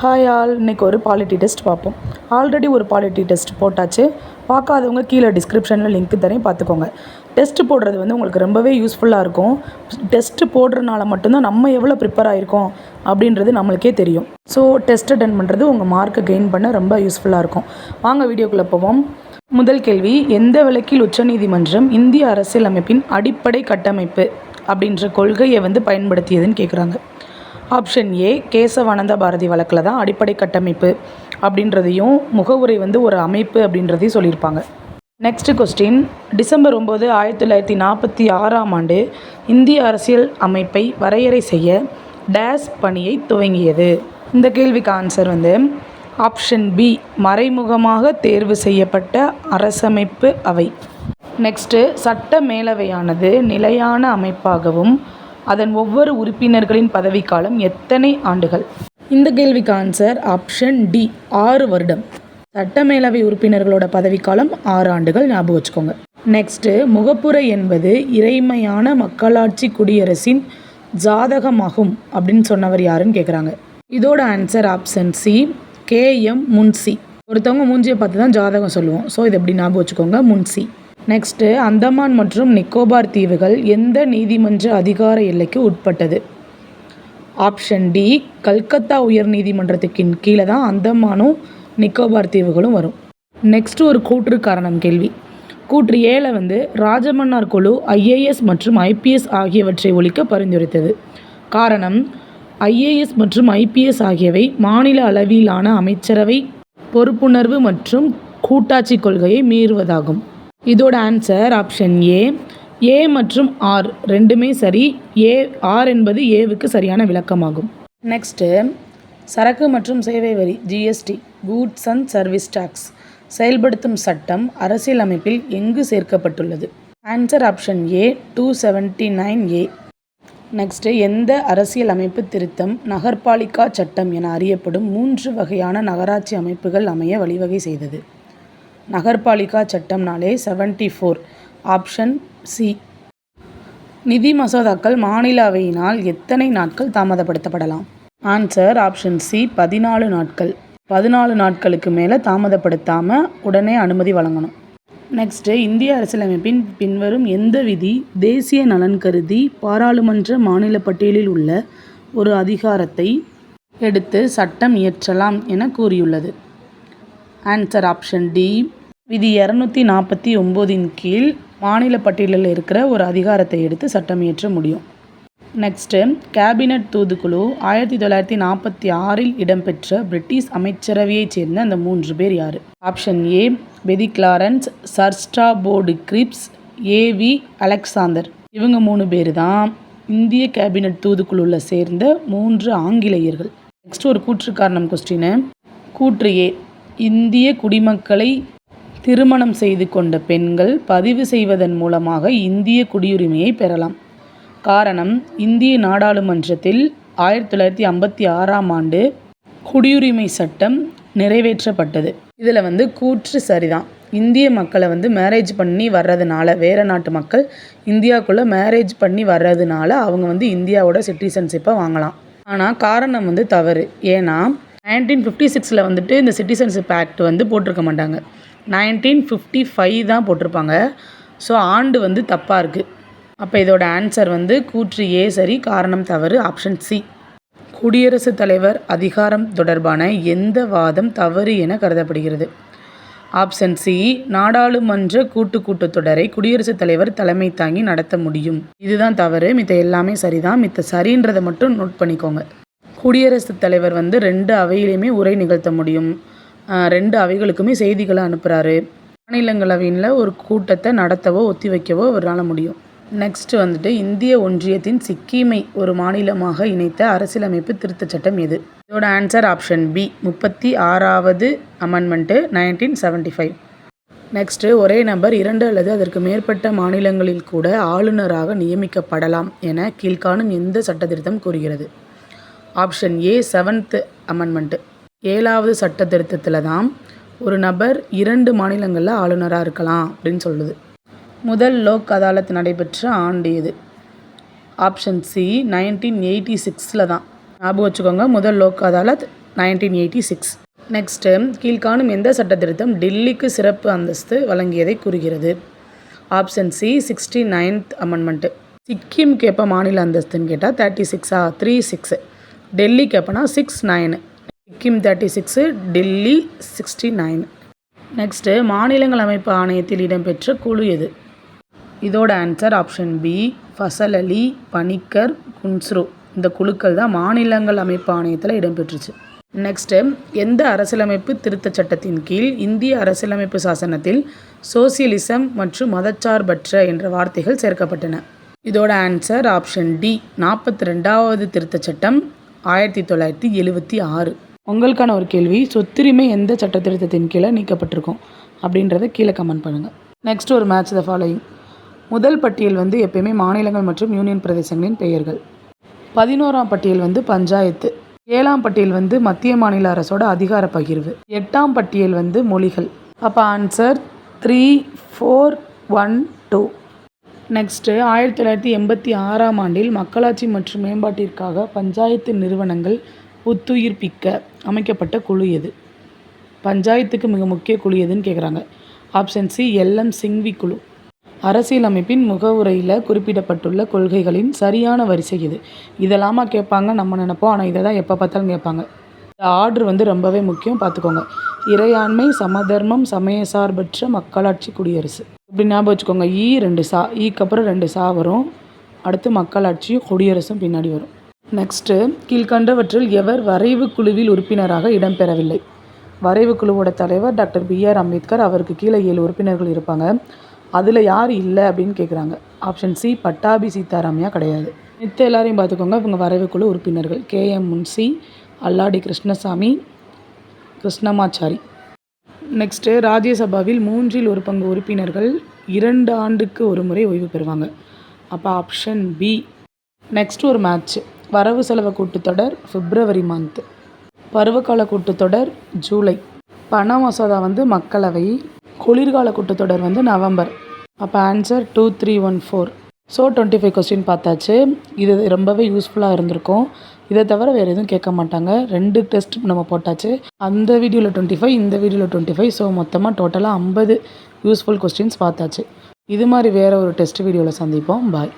Hi all, இன்றைக்கி ஒரு polity test பார்ப்போம். ஆல்ரெடி ஒரு பாலிட்டி டெஸ்ட் போட்டாச்சு. பார்க்காதவங்க கீழே டிஸ்கிரிப்ஷனில் லிங்க் தரேன், பார்த்துக்கோங்க. டெஸ்ட்டு போடுறது உங்களுக்கு ரொம்பவே யூஸ்ஃபுல்லாக இருக்கும். டெஸ்ட்டு போடுறதுனால மட்டும்தான் நம்ம எவ்வளோ ப்ரிப்பேர் ஆகிருக்கோம் அப்படின்றது நம்மளுக்கே தெரியும். ஸோ டெஸ்ட் அட்டென்ட் பண்ணுறது உங்கள் மார்க்கை கெயின் பண்ண ரொம்ப யூஸ்ஃபுல்லாக இருக்கும். வாங்க வீடியோக்குள்ளே போவோம். முதல் கேள்வி, எந்த வழக்கில் உச்சநீதிமன்றம் இந்திய அரசியலமைப்பின் அடிப்படை கட்டமைப்பு அப்படின்ற கொள்கையை பயன்படுத்தியதுன்னு கேட்குறாங்க. ஆப்ஷன் ஏ, கேசவானந்த பாரதி வழக்கில் தான் அடிப்படை கட்டமைப்பு அப்படின்றதையும் முகவுரை ஒரு அமைப்பு அப்படின்றதையும் சொல்லியிருப்பாங்க. நெக்ஸ்ட் கொஸ்டின், டிசம்பர் 9, 1946 இந்திய அரசியல் அமைப்பை வரையறை செய்ய டேஸ் பணியை துவங்கியது. இந்த கேள்விக்கு ஆன்சர் ஆப்ஷன் பி, மறைமுகமாக தேர்வு செய்யப்பட்ட அரசமைப்பு அவை. நெக்ஸ்ட்டு, சட்ட மேலவையானது நிலையான அமைப்பாகவும் அதன் ஒவ்வொரு உறுப்பினர்களின் பதவிக்காலம் எத்தனை ஆண்டுகள்? இந்த கேள்விக்கு ஆன்சர் ஆப்ஷன் டி, 6 வருடம். சட்டமேலவை உறுப்பினர்களோட பதவிக்காலம் 6 ஆண்டுகள், ஞாபகம் வச்சுக்கோங்க. நெக்ஸ்ட்டு, முகப்புரை என்பது இறைமையான மக்களாட்சி குடியரசின் ஜாதகமாகும் அப்படின்னு சொன்னவர் யாருன்னு கேட்குறாங்க. இதோட answer option C, KM Munshi. ஒருத்தவங்க மூஞ்சியை பார்த்து தான் ஜாதகம் சொல்லுவோம். ஸோ இது எப்படி ஞாபகம் வச்சுக்கோங்க, முன்சி. நெக்ஸ்ட்டு, அந்தமான் மற்றும் நிக்கோபார் தீவுகள் எந்த நீதிமன்ற அதிகார எல்லைக்கு உட்பட்டது? ஆப்ஷன் டி, கல்கத்தா உயர் நீதிமன்றத்துக்கின் கீழே தான் அந்தமானும் நிக்கோபார் தீவுகளும் வரும். நெக்ஸ்ட் ஒரு கூற்று காரணம் கேள்வி. கூற்று 7 ராஜமன்னார் குழு IAS மற்றும் IPS ஆகியவற்றை ஒழிக்க பரிந்துரைத்தது. காரணம், IAS மற்றும் IPS ஆகியவை மாநில அளவிலான அமைச்சரவை பொறுப்புணர்வு மற்றும் கூட்டாட்சி கொள்கையை மீறுவதாகும். இதோட ஆன்சர் ஆப்ஷன் ஏ மற்றும் ஆர் ரெண்டுமே சரி. ஆர் என்பது ஏவுக்கு சரியான விளக்கமாகும். நெக்ஸ்ட்டு, சரக்கு மற்றும் சேவை வரி GST, goods and service tax செயல்படுத்தும் சட்டம் அரசியலமைப்பில் எங்கு சேர்க்கப்பட்டுள்ளது? Answer option A, 279A. Next, எந்த அரசியலமைப்பு திருத்தம் நகர்பாலிகா சட்டம் என அறியப்படும் 3 வகையான நகராட்சி அமைப்புகள் அமைய வழிவகை செய்தது? நகர்பாலிகா சட்டம்னாலே 74. Option C. நிதி மசோதாக்கள் மாநில அவையினால் எத்தனை நாட்கள் தாமதப்படுத்தப்படலாம்? ஆன்சர் ஆப்ஷன் சி, 14 நாட்கள். 14 நாட்களுக்கு மேலே தாமதப்படுத்தாமல் உடனே அனுமதி வழங்கணும். நெக்ஸ்ட்டு, இந்திய அரசியலமைப்பின் பின்வரும் எந்த விதி தேசிய நலன் கருதி பாராளுமன்ற மாநில பட்டியலில் உள்ள ஒரு அதிகாரத்தை எடுத்து சட்டம் இயற்றலாம் என கூறியுள்ளது? ஆன்சர் ஆப்ஷன் டி, விதி 249 கீழ் மாநில பட்டியலில் இருக்கிற ஒரு அதிகாரத்தை எடுத்து சட்டம் இயற்ற முடியும். நெக்ஸ்ட்டு, கேபினட் தூதுக்குழு 1946 இடம்பெற்ற பிரிட்டிஷ் அமைச்சரவையைச் சேர்ந்த அந்த 3 பேர் யார்? Option A, Pethick Lawrence, sir Stafford Cripps, AV Alexander. இவங்க 3 பேர் தான் இந்திய கேபினட் தூதுக்குழுவில் சேர்ந்த 3 ஆங்கிலேயர்கள். நெக்ஸ்ட் ஒரு கூற்று காரணம் கொஸ்டின். கூற்று ஏ, இந்திய குடிமக்களை திருமணம் செய்து கொண்ட பெண்கள் பதிவு செய்வதன் மூலமாக இந்திய குடியுரிமையை பெறலாம். காரணம், இந்திய நாடாளுமன்றத்தில் 1956 குடியுரிமை சட்டம் நிறைவேற்றப்பட்டது. இதில் கூற்று சரிதான். இந்திய மக்களை மேரேஜ் பண்ணி வர்றதுனால, வேறு நாட்டு மக்கள் இந்தியாவுக்குள்ளே மேரேஜ் பண்ணி வர்றதுனால அவங்க இந்தியாவோட சிட்டிசன்ஷிப்பை வாங்கலாம். ஆனால் காரணம் தவறு. ஏன்னா 1956 இந்த சிட்டிசன்ஷிப் ஆக்ட் போட்டிருக்க மாட்டாங்க. 1955 தான் போட்டிருப்பாங்க. ஸோ ஆண்டு தப்பாக இருக்குது. அப்போ இதோட ஆன்சர் கூற்று ஏ சரி, காரணம் தவறு. Option C. குடியரசுத் தலைவர் அதிகாரம் தொடர்பான எந்த வாதம் தவறு என கருதப்படுகிறது? ஆப்ஷன் சி, நாடாளுமன்ற கூட்டத்தொடரை குடியரசுத் தலைவர் தலைமை தாங்கி நடத்த முடியும். இதுதான் தவறு. மித்த எல்லாமே சரிதான். மித்த சரின்றதை மட்டும் நோட் பண்ணிக்கோங்க. குடியரசுத் தலைவர் 2 அவையிலையுமே உரை நிகழ்த்த முடியும். 2 அவைகளுக்குமே செய்திகளை அனுப்புகிறாரு. மாநிலங்களவையில் ஒரு கூட்டத்தை நடத்தவோ ஒத்தி வைக்கவோ அவரால் முடியும். நெக்ஸ்ட்டு இந்திய ஒன்றியத்தின் சிக்கிமை ஒரு மாநிலமாக இணைத்த அரசியலமைப்பு திருத்தச் சட்டம் எது? இதோட ஆன்சர் ஆப்ஷன் பி, 36வது அமெண்ட்மெண்ட்டு 1975. நெக்ஸ்ட்டு, ஒரே நபர் 2 அல்லது அதற்கு மேற்பட்ட மாநிலங்களில் கூட ஆளுநராக நியமிக்கப்படலாம் என கீழ்காணும் எந்த சட்ட திருத்தம் கூறுகிறது? Option A, 7th amendment. 7வது சட்ட திருத்தத்தில் தான் ஒரு நபர் 2 மாநிலங்களில் ஆளுநராக இருக்கலாம் அப்படின்னு சொல்லுது. முதல் லோக் அதாலத் நடைபெற்ற ஆண்டு எது? ஆப்ஷன் சி, 1986 தான். ஞாபகம் வச்சுக்கோங்க, முதல் லோக் அதாலத் 1986. நெக்ஸ்ட்டு கீழ்காணும் எந்த சட்ட திருத்தம் டெல்லிக்கு சிறப்பு அந்தஸ்து வழங்கியதை கூறுகிறது? Option C 69th amendment. சிக்கிமுக்கு எப்போ மாநில அந்தஸ்துன்னு கேட்டால் 36 36. டெல்லிக்கு எப்போனா 69. சிக்கிம் 36, டெல்லி 69. நெக்ஸ்ட்டு மாநிலங்கள் அமைப்பு ஆணையத்தில் இடம்பெற்ற குழு எது? இதோட ஆன்சர் ஆப்ஷன் பி ஃபசல் அலி, பனிக்கர், குன்ஸ்ரு. இந்த குழுக்கள் தான் மாநிலங்கள் அமைப்பு ஆணையத்தில் இடம்பெற்றுச்சு. நெக்ஸ்ட்டு எந்த அரசியலமைப்பு திருத்தச் சட்டத்தின் கீழ் இந்திய அரசியலமைப்பு சாசனத்தில் சோசியலிசம் மற்றும் மதச்சார்பற்ற என்ற வார்த்தைகள் சேர்க்கப்பட்டன? இதோட ஆன்சர் ஆப்ஷன் டி 42வது திருத்தச் சட்டம் 1976. உங்களுக்கான ஒரு கேள்வி, சொத்துரிமை எந்த சட்ட திருத்தத்தின் கீழே நீக்கப்பட்டிருக்கும் அப்படின்றத கீழே கமெண்ட் பண்ணுங்கள். நெக்ஸ்ட் ஒரு மேட்ச் த ஃபாலோயிங். முதல் பட்டியல் எப்பயுமே மாநிலங்கள் மற்றும் யூனியன் பிரதேசங்களின் பெயர்கள். 11ஆம் பட்டியல் பஞ்சாயத்து. 7ஆம் பட்டியல் மத்திய மாநில அரசோட அதிகார பகிர்வு. 8ஆம் பட்டியல் மொழிகள். அப்போ ஆன்சர் 3, 4, 1, 2. நெக்ஸ்ட்டு 1986ஆம் ஆண்டில் மக்களாட்சி மற்றும் மேம்பாட்டிற்காக பஞ்சாயத்து நிறுவனங்கள் புத்துயிர்ப்பிக்க அமைக்கப்பட்ட குழு எது? பஞ்சாயத்துக்கு மிக முக்கிய குழு எதுன்னு கேட்குறாங்க. ஆப்ஷன் சி LM சிங்வி குழு. அரசியலமைப்பின் முகவுரையில் குறிப்பிடப்பட்டுள்ள கொள்கைகளின் சரியான வரிசை இது. இதெல்லாமா கேட்பாங்க நம்ம நினைப்போம், ஆனால் இதை தான் எப்போ பார்த்தாலும் கேட்பாங்க. இந்த ஆர்டர் ரொம்பவே முக்கியம், பார்த்துக்கோங்க. இறையாண்மை, சமதர்மம், சமயசார்பற்ற மக்களாட்சி, குடியரசு. இப்படி ஞாபகம் வச்சுக்கோங்க. 2 சா, ஈக்கு அப்புறம் 2 சா வரும். அடுத்து மக்களாட்சியும் குடியரசும் பின்னாடி வரும். நெக்ஸ்ட்டு கீழ்கண்டவற்றில் எவர் வரைவு குழுவில் உறுப்பினராக இடம்பெறவில்லை? வரைவு குழுவோட தலைவர் டாக்டர் BR அம்பேத்கர். அவருக்கு கீழே 7 உறுப்பினர்கள் இருப்பாங்க. அதில் யார் இல்லை அப்படின்னு கேட்குறாங்க. ஆப்ஷன் சி பட்டாபி சீதாராமையா கிடையாது. மித்த எல்லாரையும் பார்த்துக்கோங்க. இவங்க வரைவு குழு உறுப்பினர்கள் KM முன்சி, அல்லாடி கிருஷ்ணசாமி, கிருஷ்ணமாச்சாரி. நெக்ஸ்ட்டு ராஜ்யசபாவில் 1/3 உறுப்பினர்கள் 2 ஆண்டுக்கு ஒரு முறை ஓய்வு பெறுவாங்க. அப்போ ஆப்ஷன் பி. நெக்ஸ்ட் ஒரு மேட்ச். வரவு செலவு கூட்டுத்தொடர் February மந்த். பருவகால கூட்டுத்தொடர் ஜூலை. பண மசோதா மக்களவை. குளிர்கால கூட்டத்தொடர் நவம்பர். அப்போ ஆன்சர் 2, 3, 1, 4. ஸோ 25 கொஸ்டின் பார்த்தாச்சு. இது ரொம்பவே யூஸ்ஃபுல்லாக இருந்திருக்கும். இதை தவிர வேறு எதுவும் கேட்க மாட்டாங்க. 2 டெஸ்ட் நம்ம போட்டாச்சு. அந்த வீடியோவில் 25, இந்த வீடியோவில் 25. ஸோ மொத்தமாக டோட்டலாக 50 யூஸ்ஃபுல் கொஸ்டின்ஸ் பார்த்தாச்சு. இது மாதிரி வேறு ஒரு டெஸ்ட் வீடியோவில் சந்திப்போம். பாய்.